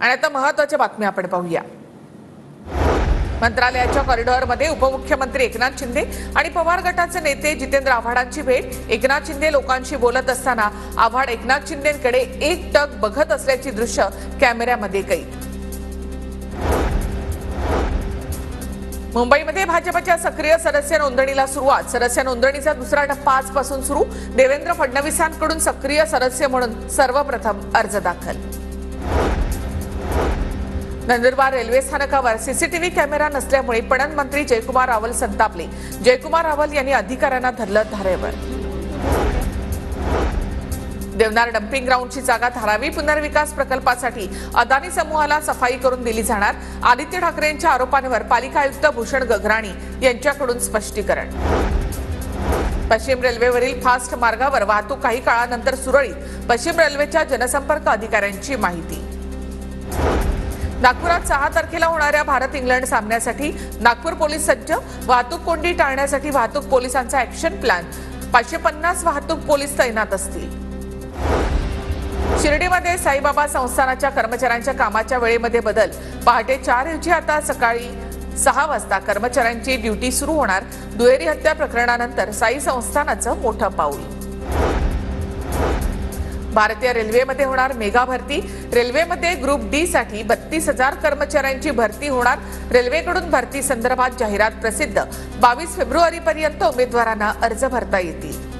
आणि आता महत्त्वाच्या बातम्या आपण पाहूया। मंत्रालयाच्या कॉरिडॉरमध्ये उपमुख्यमंत्री एकनाथ शिंदे आणि पवार गटाचे नेते जितेंद्र आव्हाडांची भेट। एकनाथ शिंदे लोकांशी बोलत असताना आव्हाड एकनाथ शिंदेंकडे एकटक बघत असल्याची दृश्य कॅमेऱ्यामध्ये कैद। मुंबईमध्ये भाजपच्या सक्रिय सदस्य नोंदणीला सुरुवात। सदस्य नोंदणीचा दुसरा टप्पा आजपासून सुरू। देवेंद्र फडणवीसांकडून सक्रिय सदस्य म्हणून सर्वप्रथम अर्ज दाखल। नंदुरबार रेल्वे स्थानकावर सीसीटीव्ही कॅमेरा नसल्यामुळे पणन मंत्री जयकुमार रावल संतापले। जयकुमार रावल यांनी अधिकाऱ्यांना धरलं धारेवर। देवनार डम्पिंग ग्राउंडची जागा धारावी पुनर्विकास प्रकल्पासाठी अदानी समूहाला सफाई करून दिली जाणार। आदित्य ठाकरेंच्या आरोपांवर पालिका आयुक्त भूषण गगराणी यांच्याकडून स्पष्टीकरण। पश्चिम रेल्वेवरील फास्ट मार्गावर वाहतूक काही काळानंतर सुरळीत। पश्चिम रेल्वेच्या जनसंपर्क अधिकाऱ्यांची माहिती। नागपुरात 6 तारखेला होणाऱ्या भारत इंग्लंड सामन्यासाठी नागपूर पोलीस सज्ज। वाहतूक कोंडी टाळण्यासाठी वाहतूक पोलिसांचा ॲक्शन प्लॅन। 550 वाहतूक पोलीस तैनात असतील। शिर्डीमध्ये साईबाबा संस्थानाच्या कर्मचाऱ्यांच्या कामाच्या वेळेमध्ये बदल। पहाटे 4 ऐवजी आता सकाळी 6 वाजता कर्मचाऱ्यांची ड्युटी सुरू होणार। दुहेरी हत्या प्रकरणानंतर साई संस्थानाचं मोठं पाऊल। भारतीय रेल्वेमध्ये होणार मेगा भरती। रेल्वेमध्ये ग्रुप डी साठी 32,000 कर्मचाऱ्यांची भरती होणार। रेल्वेकडून भरती संदर्भात जाहिरात प्रसिद्ध। 22 फेब्रुवारीपर्यंत उमेदवारांना अर्ज भरता येतील।